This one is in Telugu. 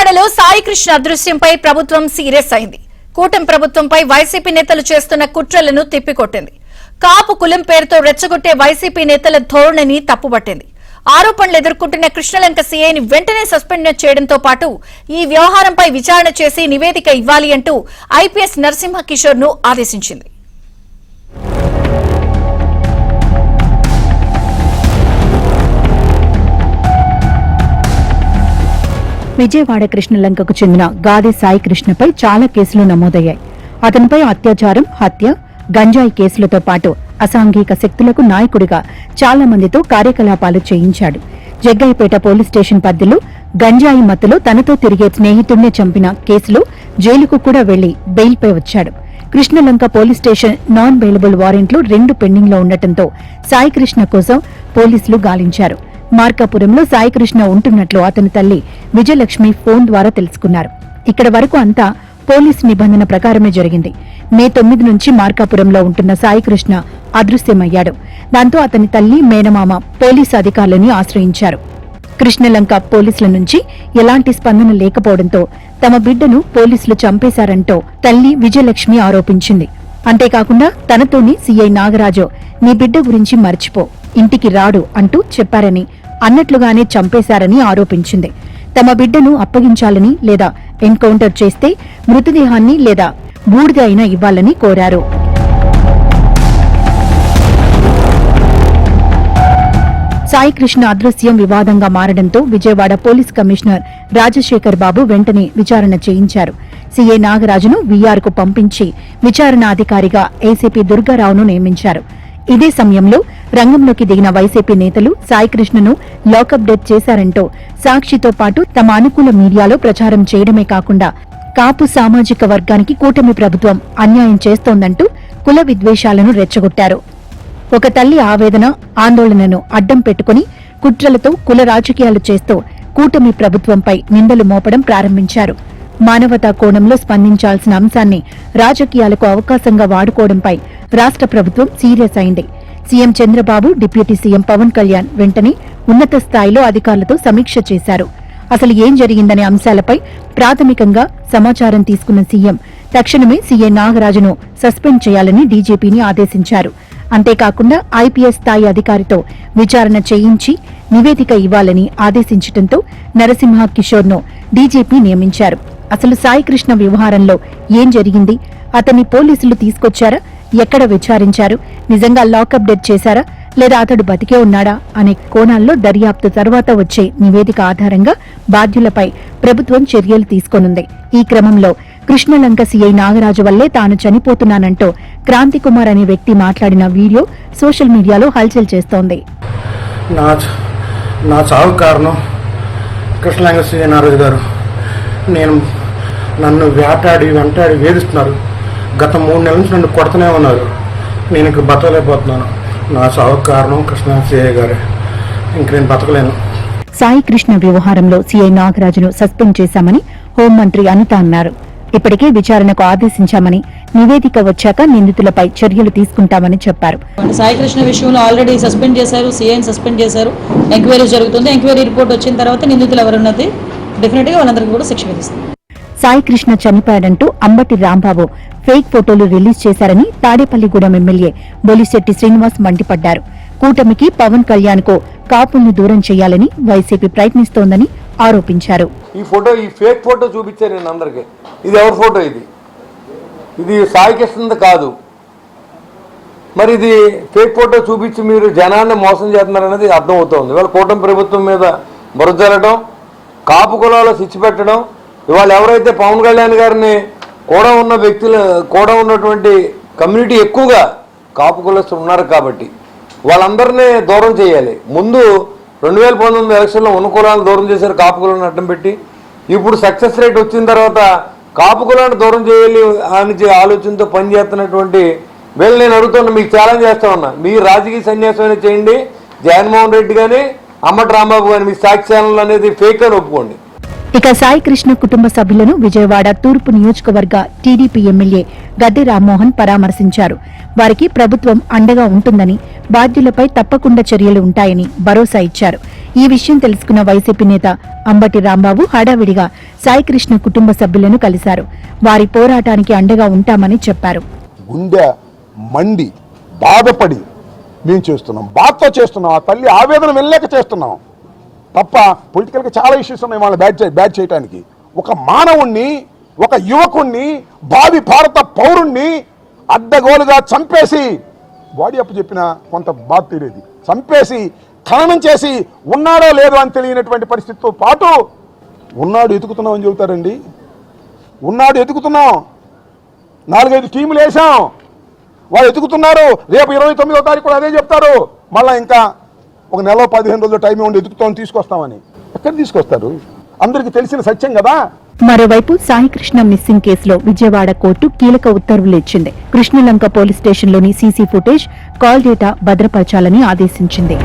విజయవాడలో సాయి కృష్ణ అదృశ్యంపై ప్రభుత్వం సీరియస్ అయింది. కూటమి ప్రభుత్వంపై వైసీపీ నేతలు చేస్తున్న కుట్రలను తిప్పికొట్టింది. కాపు కులం పేరుతో రెచ్చగొట్టే వైసీపీ నేతల ధోరణిని తప్పుపట్టింది. ఆరోపణలు ఎదుర్కొంటున్న కృష్ణలంక సీఐని వెంటనే సస్పెండ్ చేయడంతో పాటు ఈ వ్యవహారంపై విచారణ చేసి నివేదిక ఇవ్వాలి అంటూ ఐపీఎస్ నరసింహ కిషోర్ ను ఆదేశించింది. విజయవాడ కృష్ణలంకకు చెందిన గాది సాయి కృష్ణపై చాలా కేసులు నమోదయ్యాయి. అతనిపై అత్యాచారం, హత్య, గంజాయి కేసులతో పాటు అసాంఘిక శక్తులకు నాయకుడిగా చాలా మందితో కార్యకలాపాలు చేయించాడు. జగ్గయ్యపేట పోలీస్ స్టేషన్ పరిధిలో గంజాయి మత్తులో తనతో తిరిగే స్నేహితుడిని చంపిన కేసులో జైలుకు కూడా వెళ్లి బెయిల్పై వచ్చాడు. Krishnalanka police station non bailable వారెంట్లు 2 పెండింగ్లో ఉండటంతో సాయి కృష్ణ కోసం పోలీసులు గాలించారు. మార్కాపురంలో సాయికృష్ణ ఉంటున్నట్లు అతని తల్లి విజయలక్ష్మి ఫోన్ ద్వారా తెలుసుకున్నారు. ఇక్కడ వరకు అంతా పోలీసు నిబంధన ప్రకారమే జరిగింది. మే 9 నుంచి మార్కాపురంలో ఉంటున్న సాయికృష్ణ అదృశ్యమయ్యాడు. దాంతో అతని తల్లి, మేనమామ పోలీసు అధికారులని ఆశ్రయించారు. కృష్ణలంక పోలీసుల నుంచి ఎలాంటి స్పందన లేకపోవడంతో తమ బిడ్డను పోలీసులు చంపేశారంటూ తల్లి విజయలక్ష్మి ఆరోపించింది. అంతేకాకుండా తనతోని సీఐ నాగరాజు నీ బిడ్డ గురించి మర్చిపో, ఇంటికి రాడు అంటూ చెప్పారని, అన్నట్లుగానే చంపేశారని ఆరోపించింది. తమ బిడ్డను అప్పగించాలని లేదా ఎన్కౌంటర్ చేస్తే మృతదేహాన్ని లేదా బూడిద అయినా ఇవ్వాలని కోరారు. సాయికృష్ణ అదృశ్యం వివాదంగా మారడంతో విజయవాడ పోలీస్ కమిషనర్ రాజశేఖర్ బాబు వెంటనే విచారణ చేయించారు. సీఐ నాగరాజును వీఆర్కు పంపించి విచారణ అధికారిగా ఏసీపీ దుర్గారావును నియమించారు. ఇదే సమయంలో రంగంలోకి దిగిన వైసీపీ నేతలు సాయికృష్ణను లాకప్ డెత్ చేశారంటూ సాక్షితో పాటు తమ అనుకూల మీడియాలో ప్రచారం చేయడమే కాకుండా కాపు సామాజిక వర్గానికి కూటమి ప్రభుత్వం అన్యాయం చేస్తోందంటూ కుల విద్వేషాలను రెచ్చగొట్టారు. ఒక తల్లి ఆవేదన, ఆందోళనను అడ్డం పెట్టుకుని కుట్రలతో కుల రాజకీయాలు చేస్తూ కూటమి ప్రభుత్వంపై నిందలు మోపడం ప్రారంభించారు. మానవతా కోణంలో స్పందించాల్సిన అంశాన్ని రాజకీయాలకు అవకాశంగా వాడుకోవడంపై రాష్ట్ర ప్రభుత్వం సీరియస్ అయింది. CM Chandrababu, deputy CM Pawan Kalyan వెంటనే ఉన్నత స్థాయిలో అధికారులతో సమీక్ష చేశారు. అసలు ఏం జరిగిందనే అంశాలపై ప్రాథమికంగా సమాచారం తీసుకున్న సీఎం తక్షణమే సీఐ నాగరాజును సస్పెండ్ చేయాలని డీజీపీని ఆదేశించారు. అంతేకాకుండా ఐపీఎస్ స్థాయి అధికారితో విచారణ చేయించి నివేదిక ఇవ్వాలని ఆదేశించడంతో నరసింహ కిషోర్ను డీజీపీ నియమించారు. అసలు సాయికృష్ణ వ్యవహారంలో ఏం జరిగింది, అతన్ని పోలీసులు తీసుకొచ్చారా, ఎక్కడ విచారించారు, నిజంగా లాకప్ డెత్ చేశారా లేదా అతడు బతికే ఉన్నాడా అనే కోణాల్లో దర్యాప్తు తర్వాత వచ్చే నివేదిక ఆధారంగా బాధ్యులపై ప్రభుత్వం చర్యలు తీసుకోనుంది. ఈ క్రమంలో కృష్ణలంక సీఐ నాగరాజు వల్లే తాను చనిపోతున్నానంటూ క్రాంతికుమార్ అనే వ్యక్తి మాట్లాడిన వీడియో సోషల్ మీడియాలో హల్చల్ చేస్తోంది. నా చావు కారణం కృష్ణలంక సీఐ నాగరాజు గారు. నన్ను వెంటాడి వేధిస్తున్నారు. గత 3 నెలల నుంచి నన్ను కొడుతూనే ఉన్నారు. నేను ఇంక బతకలేకపోతున్నాను. నా చావు కారణం కృష్ణలంక సీఐ గారే. ఇంక నేను బతకలేను. సాయి కృష్ణ వ్యవహారంలో సీఐ నాగరాజును సస్పెండ్ చేశామని హోంమంత్రి అనిత అన్నారు. ఇప్పటికే విచారణకు ఆదేశించామని, నివేదిక వచ్చాక నిందితులపై చర్యలు తీసుకుంటామని చెప్పారు. సాయికృష్ణ విషయంలో ఆల్రెడీ సస్పెండ్ చేశారు, సీఐని సస్పెండ్ చేశారు. ఎంక్వైరీ జరుగుతుంది. ఎంక్వైరీ రిపోర్ట్ వచ్చిన తర్వాత నిందితులు ఎవరున్నది డెఫినెట్ గా వాళ్ళందరికీ కూడా శిక్ష విధిస్తారు. సాయికృష్ణ చనిపోయాడంటూ అంబటి రాంబాబు ఫేక్ ఫోటోలు రిలీజ్ చేశారని తాడేపల్లిగూడెం ఎమ్మెల్యే బొలిశెట్టి శ్రీనివాస్ మండిపడ్డారు. కూటమికి, పవన్ కళ్యాణ్ కు కాపుల్ని దూరం చేయాలని వైసీపీ ప్రయత్నిస్తోందని ఆరోపించారు. ఈ ఫేక్ ఫోటో చూపించారు నేను అందరికి. ఇది ఎవరి ఫోటో? ఇది సాయికృష్ణది కాదు. మరి ఇది ఫేక్ ఫోటో చూపించి మీరు జనాన్ని మోసం చేస్తున్నారనేది అర్థమవుతోంది. ఇవాళ కూటమి ప్రభుత్వం మీద బురజల్లడం, కాపు కులాల్లో శిక్ష పెట్టడం. ఇవాళ ఎవరైతే పవన్ కళ్యాణ్ గారిని కూడా ఉన్న వ్యక్తులు, కూడా ఉన్నటువంటి కమ్యూనిటీ ఎక్కువగా కాపు కులస్తులు ఉన్నారు కాబట్టి వాళ్ళందరినీ దూరం చేయాలి. ముందు 2019 ఎలక్షన్లో ఉన్న కులాలను దూరం చేశారు, కాపు కులాన్ని అడ్డం పెట్టి. ఇప్పుడు సక్సెస్ రేట్ వచ్చిన తర్వాత కాపు కులాన్ని దూరం చేయాలి అని ఆలోచనతో పనిచేస్తున్నటువంటి వీళ్ళు నేను అడుగుతున్నా, మీకు ఛాలెంజ్ చేస్తా ఉన్నా, మీరు రాజకీయ సన్యాసమైనా చేయండి. జగన్మోహన్ రెడ్డి కానీ, అమ్మటి రాంబాబు కానీ మీ సాక్షి ఛానల్ అనేది ఫేక్ అని ఒప్పుకోండి. ఇక సాయికృష్ణ కుటుంబ సభ్యులను విజయవాడ తూర్పు నియోజకవర్గ టీడీపీ ఎమ్మెల్యే గద్దె రామ్మోహన్ పరామర్శించారు. వారికి ప్రభుత్వం అండగా ఉంటుందని, బాధ్యులపై తప్పకుండా చర్యలు ఉంటాయని భరోసా ఇచ్చారు. ఈ విషయం తెలుసుకున్న వైసీపీ నేత అంబటి రాంబాబు హడావిడిగా సాయికృష్ణ కుటుంబ సభ్యులను కలిశారు. వారి పోరాటానికి అండగా ఉంటామని చెప్పారు. గుండె మండి బాధపడి మేము చేస్తున్నాం, బాధతో చేస్తున్నాం, ఆ తల్లి ఆవేదన వెళ్ళలేక చేస్తున్నాం తప్ప పొలిటికల్గా చాలా ఇష్యూస్ ఉన్నాయి వాళ్ళని బ్యాట్ చేయడానికి. ఒక మానవుణ్ణి, ఒక యువకుణ్ణి, భావి భారత పౌరుణ్ణి అడ్డగోలుగా చంపేసి బాడీ అప్పు చెప్పిన కొంత బాధ తెలియదు, చంపేసి ఖననం చేసి ఉన్నాడో లేదో అని తెలియనటువంటి పరిస్థితితో పాటు ఉన్నాడు ఎతుకుతున్నాం అని చెబుతారండి. ఉన్నాడు ఎతుకుతున్నాం, 4-5 టీములు వేసాం, వాళ్ళు ఎతుకుతున్నారు. రేపు 29వ తారీఖు కూడా అదే చెప్తారు. మళ్ళీ ఇంకా ఒక నెల 15 రోజుల టైం ఉండి ఎతుకుతామని తీసుకొస్తామని. ఎక్కడ తీసుకొస్తారు? అందరికీ తెలిసిన సత్యం కదా. మరోవైపు సాయికృష్ణ మిస్సింగ్ కేసులో విజయవాడ కోర్టు కీలక ఉత్తర్వులు ఇచ్చింది. కృష్ణలంక పోలీస్ స్టేషన్లోని సీసీ ఫుటేజ్, కాల్ డేటా భద్రపరచాలని ఆదేశించింది.